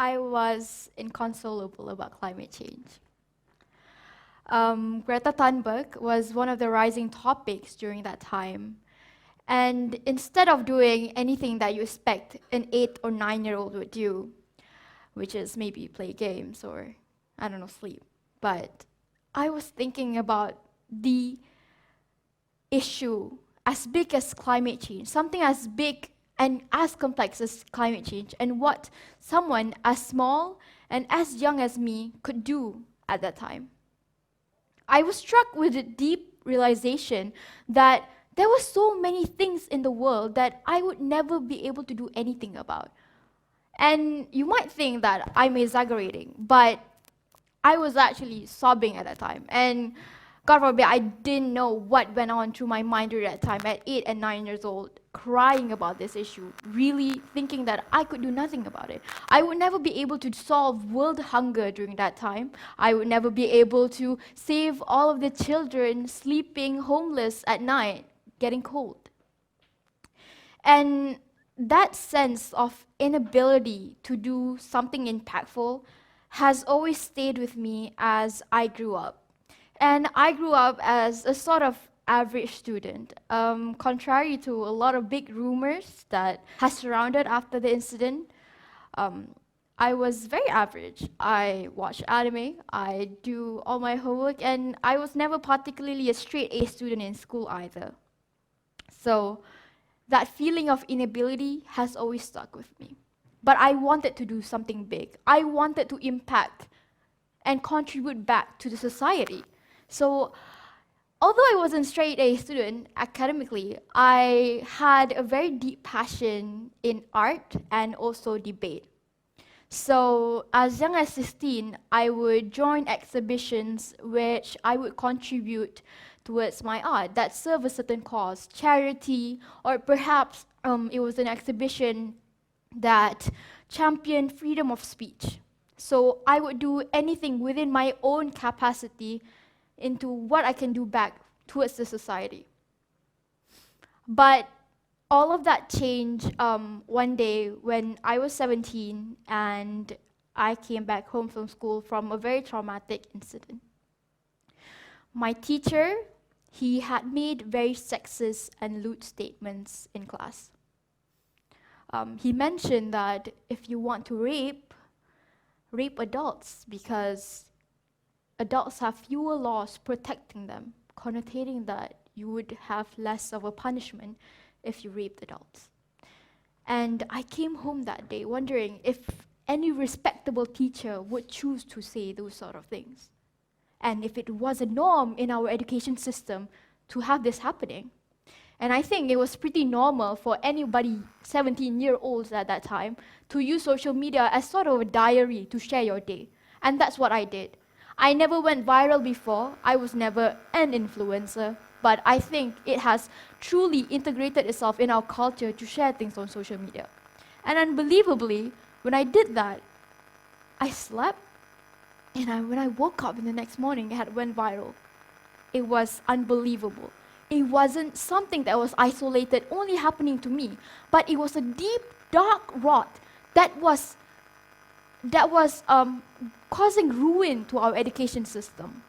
I was inconsolable about climate change. Greta Thunberg was one of the rising topics during that time. And instead of doing anything that you expect an 8 or 9-year-old would do, which is maybe play games or, I don't know, sleep, but I was thinking about the issue as big as climate change, something as big and as complex as climate change, and what someone as small and as young as me could do at that time. I was struck with a deep realization that there were so many things in the world that I would never be able to do anything about. And you might think that I'm exaggerating, but I was actually sobbing at that time. And God forbid, I didn't know what went on through my mind during that time at 8 and 9 years old, crying about this issue, really thinking that I could do nothing about it. I would never be able to solve world hunger during that time. I would never be able to save all of the children sleeping homeless at night, getting cold. And that sense of inability to do something impactful has always stayed with me as I grew up. And I grew up as a sort of average student. Contrary to a lot of big rumors that has surrounded after the incident, I was very average. I watch anime, I do all my homework, and I was never particularly a straight A student in school either. So that feeling of inability has always stuck with me. But I wanted to do something big. I wanted to impact and contribute back to the society. So although I wasn't straight A student academically, I had a very deep passion in art and also debate. So as young as 16, I would join exhibitions which I would contribute towards my art that serve a certain cause, charity, or perhaps it was an exhibition that championed freedom of speech. So I would do anything within my own capacity into what I can do back towards the society. But all of that changed one day when I was 17 and I came back home from school from a very traumatic incident. My teacher, he had made very sexist and lewd statements in class. He mentioned that if you want to rape adults because adults have fewer laws protecting them, connotating that you would have less of a punishment if you raped adults. And I came home that day wondering if any respectable teacher would choose to say those sort of things. And if it was a norm in our education system to have this happening. And I think it was pretty normal for anybody 17-year-olds at that time to use social media as sort of a diary to share your day. And that's what I did. I never went viral before. I was never an influencer. But I think it has truly integrated itself in our culture to share things on social media. And unbelievably, when I did that, I slept. And when I woke up in the next morning, it had went viral. It was unbelievable. It wasn't something that was isolated, only happening to me, but it was a deep, dark rot that was causing ruin to our education system.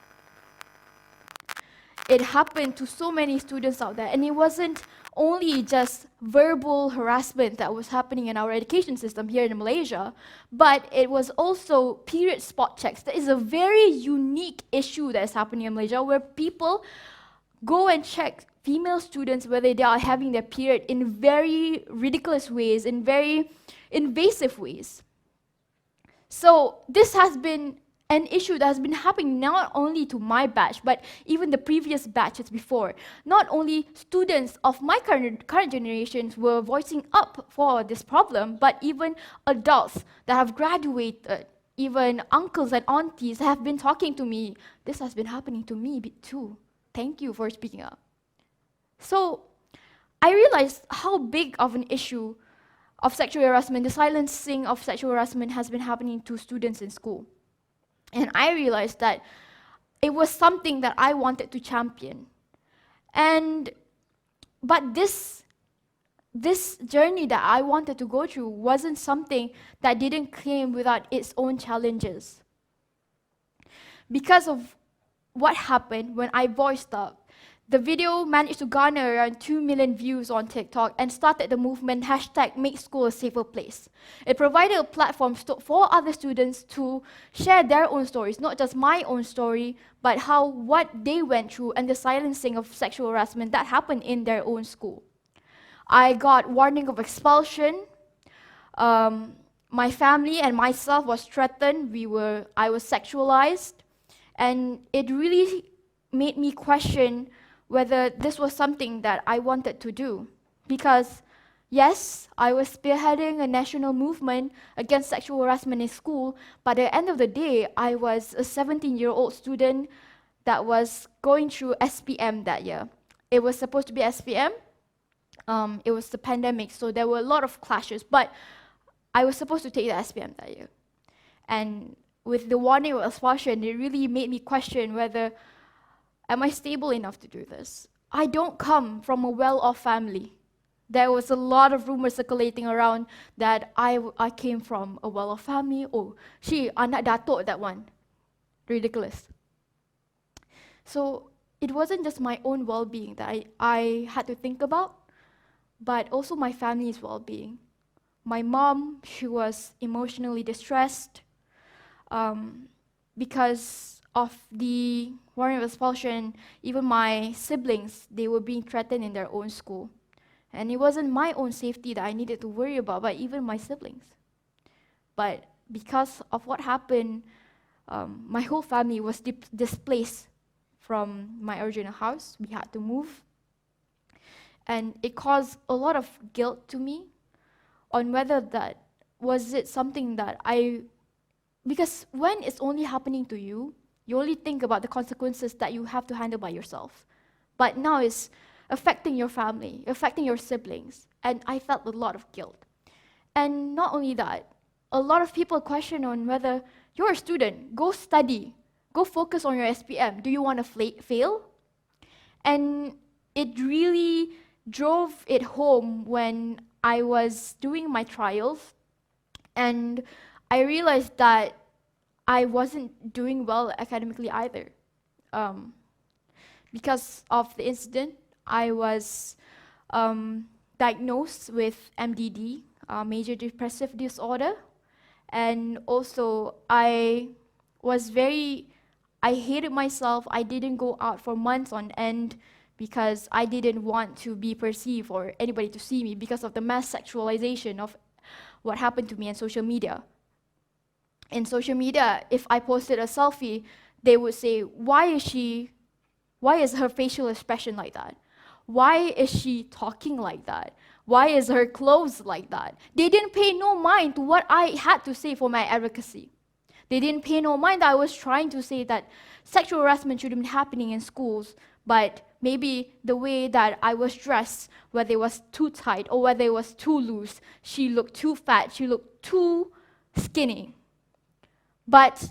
It happened to so many students out there, and it wasn't only just verbal harassment that was happening in our education system here in Malaysia, but it was also period spot checks. That is a very unique issue that is happening in Malaysia, where people go and check female students whether they are having their period in very ridiculous ways, in very invasive ways. So this has been an issue that has been happening not only to my batch, but even the previous batches before. Not only students of my current generations were voicing up for this problem, but even adults that have graduated, even uncles and aunties have been talking to me. This has been happening to me too. Thank you for speaking up. So I realized how big of an issue of sexual harassment, the silencing of sexual harassment has been happening to students in school. And I realized that it was something that I wanted to champion. But this this journey that I wanted to go through wasn't something that didn't come without its own challenges. Because of what happened when I voiced up, the video managed to garner around 2 million views on TikTok and started the movement hashtag Make School a Safer Place. It provided a platform for other students to share their own stories, not just my own story, but what they went through and the silencing of sexual harassment that happened in their own school. I got warning of expulsion. My family and myself was threatened. I was sexualized. And it really made me question whether this was something that I wanted to do. Because, yes, I was spearheading a national movement against sexual harassment in school, but at the end of the day, I was a 17-year-old student that was going through SPM that year. It was supposed to be SPM. It was the pandemic, so there were a lot of clashes, but I was supposed to take the SPM that year. And with the warning of expulsion, it really made me question whether, am I stable enough to do this? I don't come from a well-off family. There was a lot of rumors circulating around that I came from a well-off family. Oh, anak datuk that one. Ridiculous. So it wasn't just my own well-being that I had to think about, but also my family's well-being. My mom, she was emotionally distressed because of the warning of expulsion. Even my siblings, they were being threatened in their own school. And it wasn't my own safety that I needed to worry about, but even my siblings. But because of what happened, my whole family was displaced from my original house. We had to move. And it caused a lot of guilt to me on whether was it something that because when it's only happening to you, you only think about the consequences that you have to handle by yourself. But now it's affecting your family, affecting your siblings, and I felt a lot of guilt. And not only that, a lot of people question on whether you're a student, go study, go focus on your SPM. Do you want to fail? And it really drove it home when I was doing my trials, and I realized that I wasn't doing well academically either. Because of the incident, I was diagnosed with MDD, major depressive disorder, and also I hated myself. I didn't go out for months on end because I didn't want to be perceived or anybody to see me because of the mass sexualization of what happened to me on social media. In social media, if I posted a selfie, they would say, why is her facial expression like that? Why is she talking like that? Why is her clothes like that? They didn't pay no mind to what I had to say for my advocacy. They didn't pay no mind that I was trying to say that sexual harassment shouldn't be happening in schools, but maybe the way that I was dressed, whether it was too tight or whether it was too loose, she looked too fat, she looked too skinny. But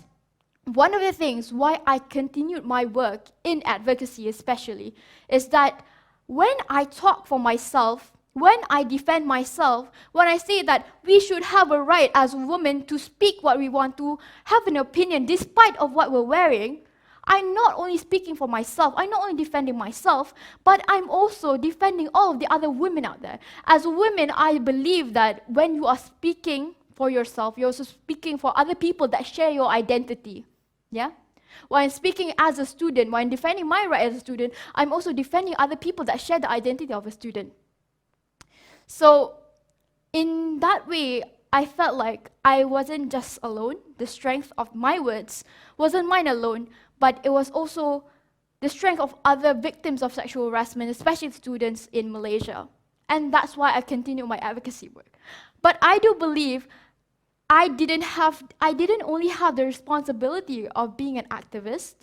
one of the things why I continued my work in advocacy especially is that when I talk for myself, when I defend myself, when I say that we should have a right as women to speak what we want, to have an opinion despite of what we're wearing, I'm not only speaking for myself, I'm not only defending myself, but I'm also defending all of the other women out there. As women, I believe that when you are speaking for yourself, you're also speaking for other people that share your identity. Yeah? When I'm speaking as a student, when I'm defending my right as a student, I'm also defending other people that share the identity of a student. So, in that way, I felt like I wasn't just alone. The strength of my words wasn't mine alone, but it was also the strength of other victims of sexual harassment, especially students in Malaysia. And that's why I continue my advocacy work. But I do believe I didn't only have the responsibility of being an activist,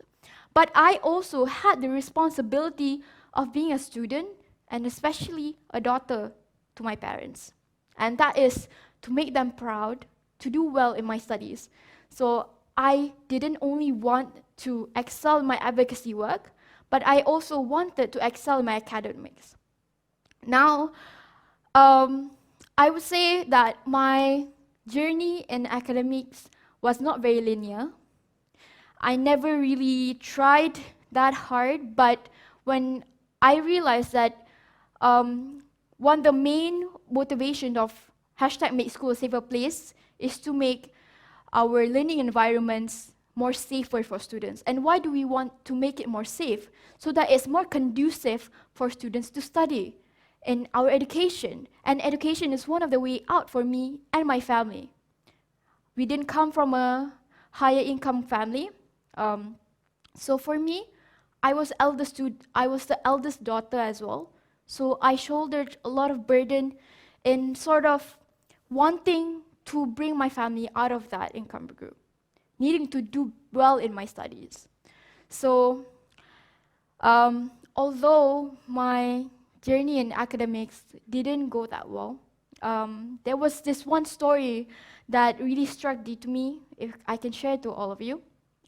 but I also had the responsibility of being a student and especially a daughter to my parents. And that is to make them proud, to do well in my studies. So I didn't only want to excel in my advocacy work, but I also wanted to excel in my academics. Now, I would say that my journey in academics was not very linear. I never really tried that hard, but when I realized that one of the main motivation of hashtag Make School a Safer Place is to make our learning environments more safer for students. And why do we want to make it more safe? So that it's more conducive for students to study in our education. And education is one of the way out for me and my family. We didn't come from a higher income family. So for me, I was the eldest daughter as well. So I shouldered a lot of burden in sort of wanting to bring my family out of that income group, needing to do well in my studies. So although my journey in academics didn't go that well, there was this one story that really struck deep to me, if I can share it to all of you,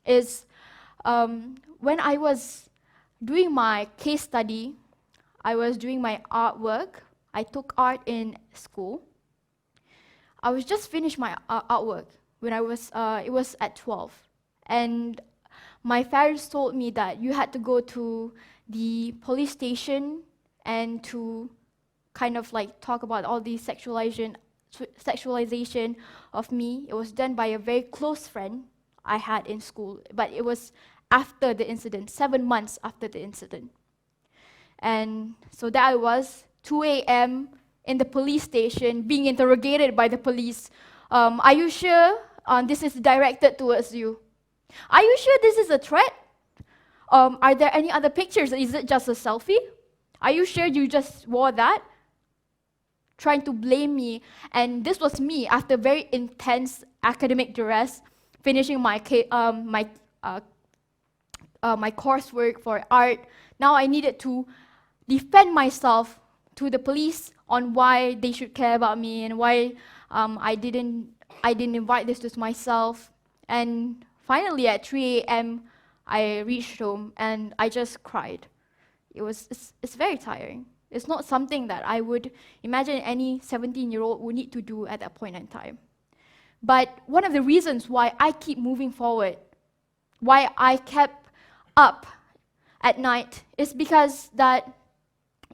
is when I was doing my case study, I was doing my artwork. I took art in school. I was just finished my artwork when it was at 12. And my parents told me that you had to go to the police station and to kind of like talk about all the sexualization of me. It was done by a very close friend I had in school, but it was after the incident, 7 months after the incident. And so that I was, 2 a.m. in the police station, being interrogated by the police. Are you sure this is directed towards you? Are you sure this is a threat? Are there any other pictures? Is it just a selfie? Are you sure you just wore that? Trying to blame me. And this was me after very intense academic duress, finishing my coursework for art. Now I needed to defend myself to the police on why they should care about me and why I didn't invite this to myself. And finally at 3 a.m. I reached home and I just cried. It's very tiring. It's not something that I would imagine any 17-year-old would need to do at that point in time. But one of the reasons why I keep moving forward, why I kept up at night, is because that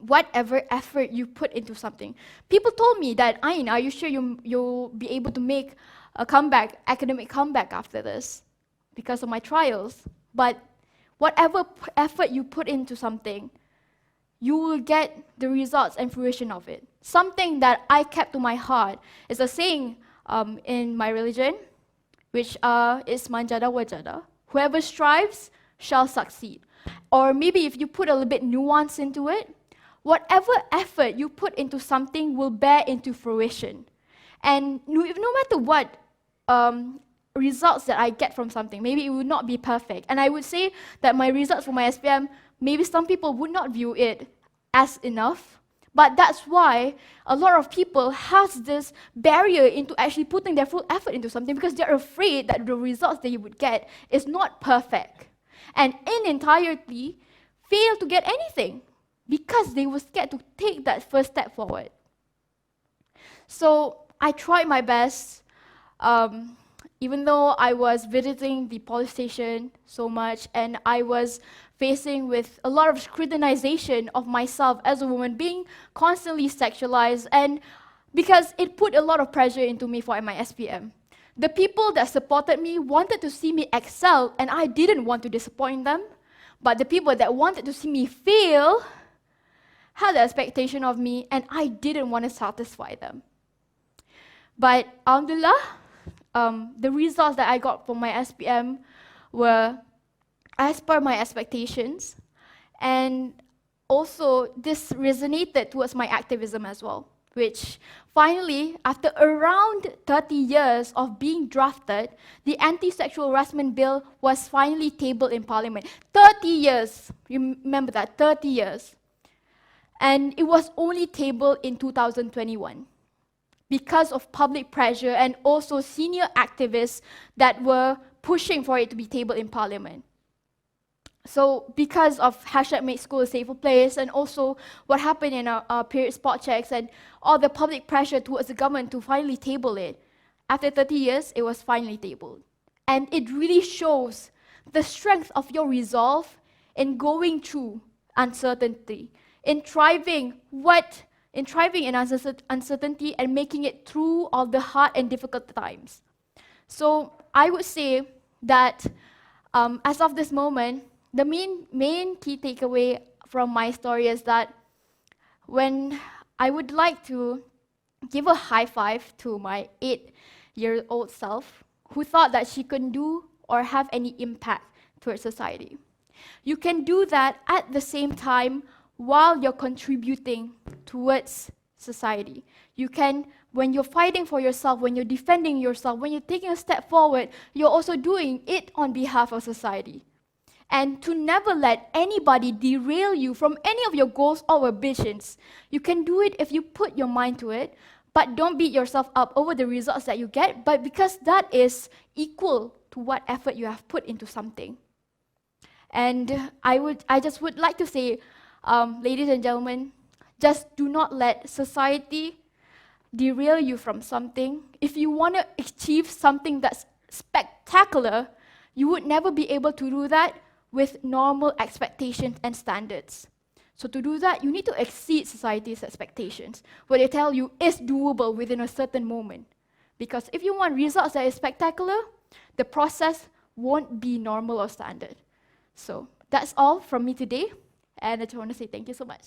whatever effort you put into something. People told me that, Ain, are you sure you'll be able to make a comeback, academic comeback after this because of my trials? But whatever effort you put into something, you will get the results and fruition of it. Something that I kept to my heart is a saying in my religion, which is manjada wajada. Whoever strives shall succeed. Or maybe if you put a little bit nuance into it, whatever effort you put into something will bear into fruition. And no matter what results that I get from something, maybe it would not be perfect. And I would say that my results for my SPM, maybe some people would not view it as enough. But that's why a lot of people has this barrier into actually putting their full effort into something because they're afraid that the results that you would get is not perfect. And in entirety, fail to get anything because they were scared to take that first step forward. So I tried my best, even though I was visiting the police station so much and I was facing with a lot of scrutinization of myself as a woman, being constantly sexualized, and because it put a lot of pressure into me for my SPM. The people that supported me wanted to see me excel, and I didn't want to disappoint them. But the people that wanted to see me fail had the expectation of me, and I didn't want to satisfy them. But alhamdulillah, the results that I got from my SPM were as per my expectations, and also this resonated towards my activism as well, which finally, after around 30 years of being drafted, the anti-sexual harassment bill was finally tabled in Parliament. 30 years, remember that, 30 years. And it was only tabled in 2021 because of public pressure and also senior activists that were pushing for it to be tabled in Parliament. So because of hashtag Make School a Safer Place, and also what happened in our period spot checks and all the public pressure towards the government to finally table it, after 30 years, it was finally tabled. And it really shows the strength of your resolve in going through uncertainty, in thriving in uncertainty and making it through all the hard and difficult times. So I would say that as of this moment, the main key takeaway from my story is that when I would like to give a high five to my 8-year-old self who thought that she couldn't do or have any impact towards society. You can do that at the same time while you're contributing towards society. You can, when you're fighting for yourself, when you're defending yourself, when you're taking a step forward, you're also doing it on behalf of society. And to never let anybody derail you from any of your goals or ambitions. You can do it if you put your mind to it, but don't beat yourself up over the results that you get, but because that is equal to what effort you have put into something. And I just would like to say, ladies and gentlemen, just do not let society derail you from something. If you want to achieve something that's spectacular, you would never be able to do that with normal expectations and standards. So to do that, you need to exceed society's expectations, what they tell you is doable within a certain moment. Because if you want results that is spectacular, the process won't be normal or standard. So that's all from me today, and I just want to say thank you so much.